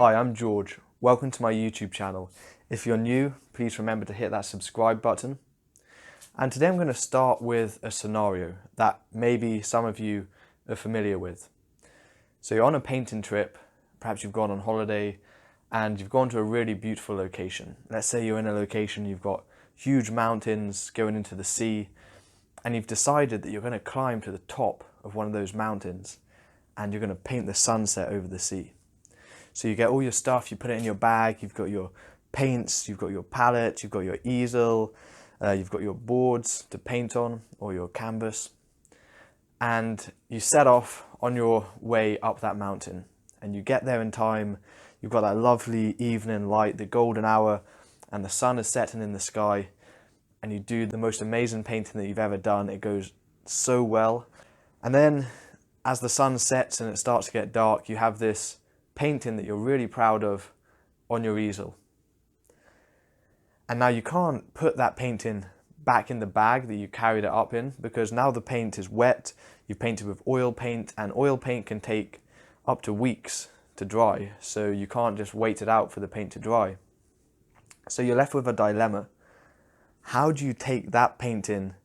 Hi, I'm George. Welcome to my YouTube channel. If you're new, please remember to hit that subscribe button. And today I'm going to start with a scenario that maybe some of you are familiar with. So you're on a painting trip, perhaps you've gone on holiday, and you've gone to a really beautiful location. Let's say you're in a location, you've got huge mountains going into the sea, and you've decided that you're going to climb to the top of one of those mountains and you're going to paint the sunset over the sea. So you get all your stuff, you put it in your bag, you've got your paints, you've got your palette, you've got your easel, you've got your boards to paint on, or your canvas, and you set off on your way up that mountain, and you get there in time. You've got that lovely evening light, the golden hour, and the sun is setting in the sky, and you do the most amazing painting that you've ever done. It goes so well. And then as the sun sets and it starts to get dark, you have this painting that you're really proud of on your easel. And now you can't put that painting back in the bag that you carried it up in, because now the paint is wet. You've painted with oil paint, and oil paint can take up to weeks to dry, so you can't just wait it out for the paint to dry. So you're left with a dilemma. How do you take that painting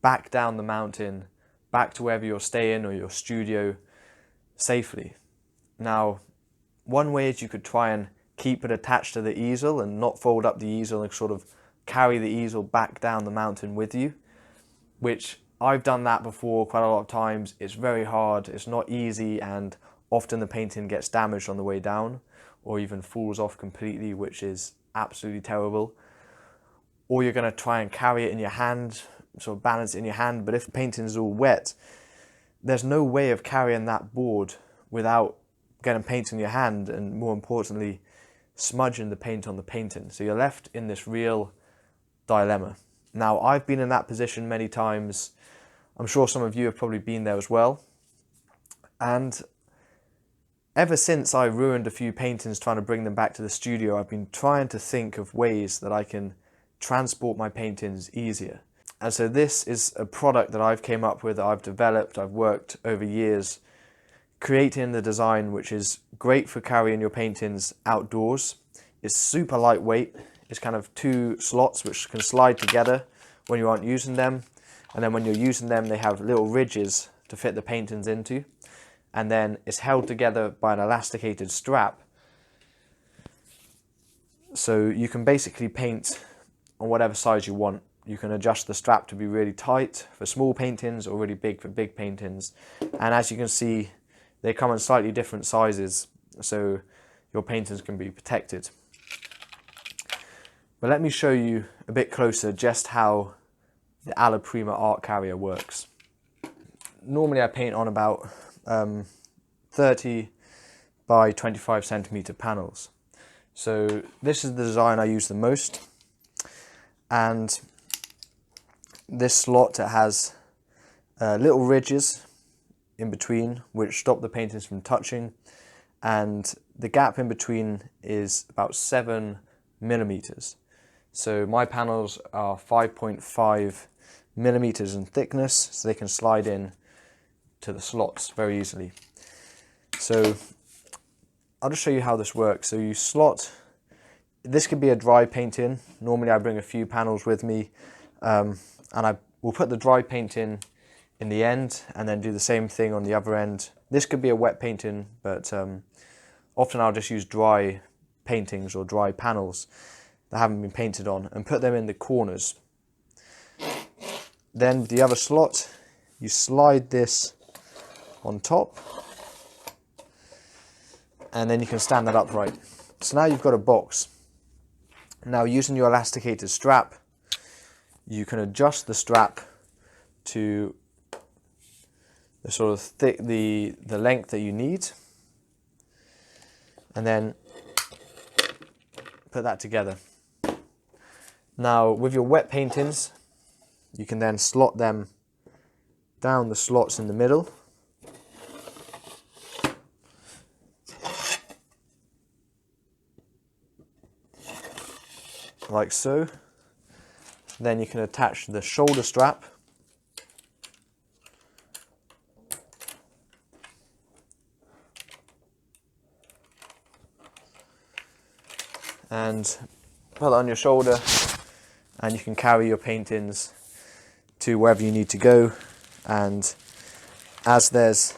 back down the mountain, back to wherever you're staying or your studio safely? Now, one way is you could try and keep it attached to the easel and not fold up the easel and sort of carry the easel back down the mountain with you, which I've done that before quite a lot of times. It's very hard, it's not easy, and often the painting gets damaged on the way down or even falls off completely, which is absolutely terrible. Or you're going to try and carry it in your hand, sort of balance it in your hand, but if the painting is all wet, there's no way of carrying that board without getting paint in your hand, and more importantly, smudging the paint on the painting. So you're left in this real dilemma. Now, I've been in that position many times. I'm sure some of you have probably been there as well. And ever since I ruined a few paintings trying to bring them back to the studio, I've been trying to think of ways that I can transport my paintings easier. And so this is a product that I've came up with, that I've developed, I've worked over years, creating the design which is great for carrying your paintings outdoors. It's super lightweight. It's kind of two slots which can slide together when you aren't using them. And then when you're using them, they have little ridges to fit the paintings into. And then it's held together by an elasticated strap. So you can basically paint on whatever size you want. You can adjust the strap to be really tight for small paintings or really big for big paintings. And as you can see, they come in slightly different sizes, so your paintings can be protected. But let me show you a bit closer just how the Allaprima art carrier works. Normally I paint on about 30 by 25 centimeter panels. So this is the design I use the most. And this slot, it has little ridges in between which stop the paintings from touching, and the gap in between is about 7 millimeters. So my panels are 5.5 millimeters in thickness, so they can slide in to the slots very easily. So I'll just show you how this works. So you slot, this could be a dry painting. Normally I bring a few panels with me, and I will put the dry painting in the end and then do the same thing on the other end. This could be a wet painting, but often I'll just use dry paintings or dry panels that haven't been painted on and put them in the corners. Then with the other slot, you slide this on top, and then you can stand that upright. So now you've got a box. Now, using your elasticated strap, you can adjust the strap to the sort of the length that you need, and then put that together. Now, with your wet paintings, you can then slot them down the slots in the middle, like so. Then you can attach the shoulder strap and put it on your shoulder, and you can carry your paintings to wherever you need to go. And as there's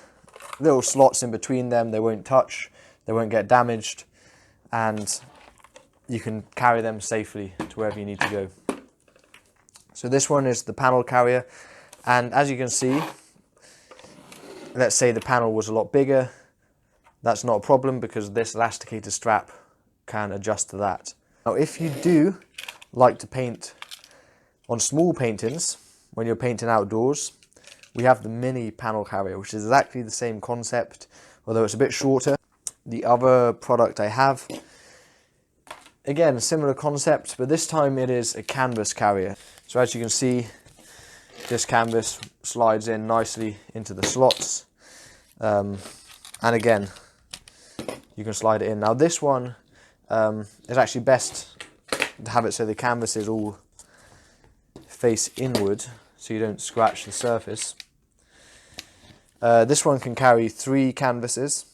little slots in between them, they won't touch, they won't get damaged, and you can carry them safely to wherever you need to go. So this one is the panel carrier, and as you can see, let's say the panel was a lot bigger, that's not a problem because this elasticated strap can adjust to that. Now if you do like to paint on small paintings, when you're painting outdoors, we have the mini panel carrier, which is exactly the same concept, although it's a bit shorter. The other product I have, again, a similar concept, but this time it is a canvas carrier. So as you can see, this canvas slides in nicely into the slots. And again, you can slide it in. Now this one is actually best to have it so the canvas is all face inward, so you don't scratch the surface. This one can carry 3 canvases,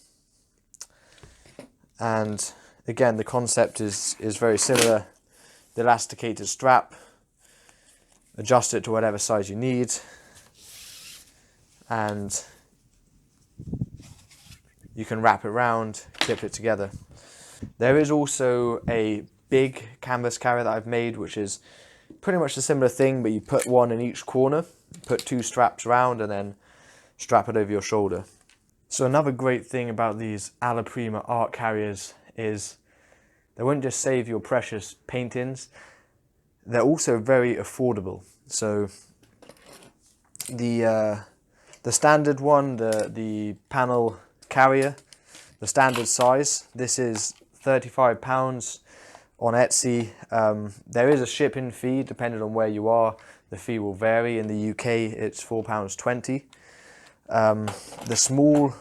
and again the concept is very similar. The elasticated strap, adjust it to whatever size you need, and you can wrap it around, clip it together. There is also a big canvas carrier that I've made, which is pretty much a similar thing, but you put one in each corner, put 2 straps around, and then strap it over your shoulder. So another great thing about these Allaprima art carriers is they won't just save your precious paintings, they're also very affordable. So the standard one, the panel carrier, the standard size, this is £35 on Etsy. There is a shipping fee depending on where you are. The fee will vary. In the UK it's £4.20. The small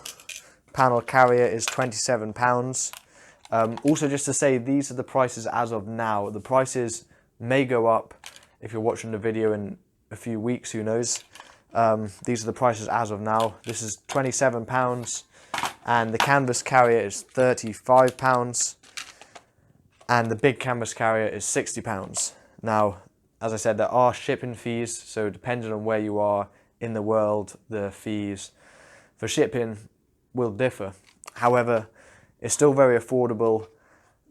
panel carrier is £27. Also, just to say, these are the prices as of now. The prices may go up if you're watching the video in a few weeks, who knows. These are the prices as of now. This is £27, and the canvas carrier is £35, and the big canvas carrier is £60. Now, as I said, there are shipping fees, so depending on where you are in the world, the fees for shipping will differ. However, it's still very affordable.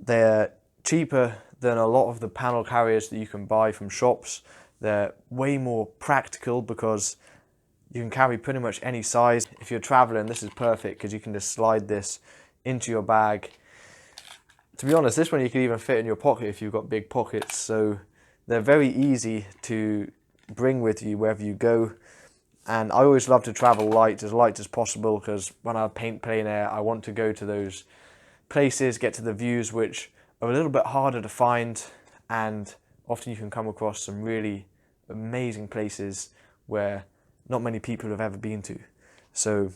They're cheaper than a lot of the panel carriers that you can buy from shops. They're way more practical because you can carry pretty much any size. If you're traveling, this is perfect because you can just slide this into your bag. To be honest, this one you can even fit in your pocket if you've got big pockets. So they're very easy to bring with you wherever you go. And I always love to travel light as possible, because when I paint plein air, I want to go to those places, get to the views which are a little bit harder to find, and often you can come across some really amazing places where not many people have ever been to. So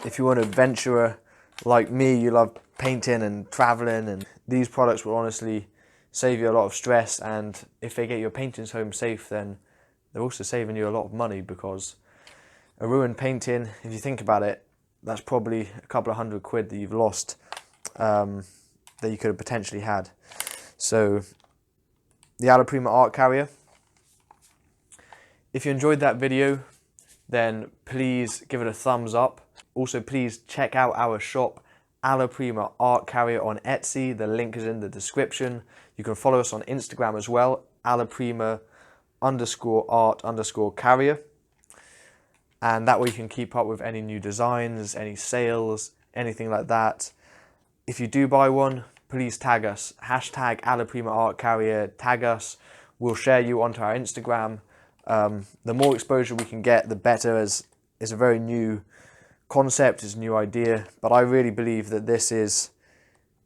if you're an adventurer like me, you love painting and traveling, and these products will honestly save you a lot of stress, and if they get your paintings home safe, then they're also saving you a lot of money, because a ruined painting, if you think about it, that's probably a couple of £100 that you've lost, that you could have potentially had. So the Allaprima art carrier. If you enjoyed that video, then please give it a thumbs up. Also, please check out our shop, Allaprima art carrier, on Etsy. The link is in the description. You can follow us on Instagram as well, Allaprima_art_carrier. And that way you can keep up with any new designs, any sales, anything like that. If you do buy one, please tag us. Hashtag Allaprima art carrier, tag us. We'll share you onto our Instagram. The more exposure we can get, the better, as it's a very new concept, it's a new idea. But I really believe that this is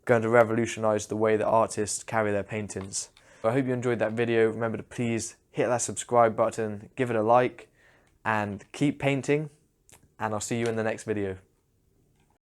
going to revolutionize the way that artists carry their paintings. I hope you enjoyed that video. Remember to please hit that subscribe button, give it a like, and keep painting, and I'll see you in the next video.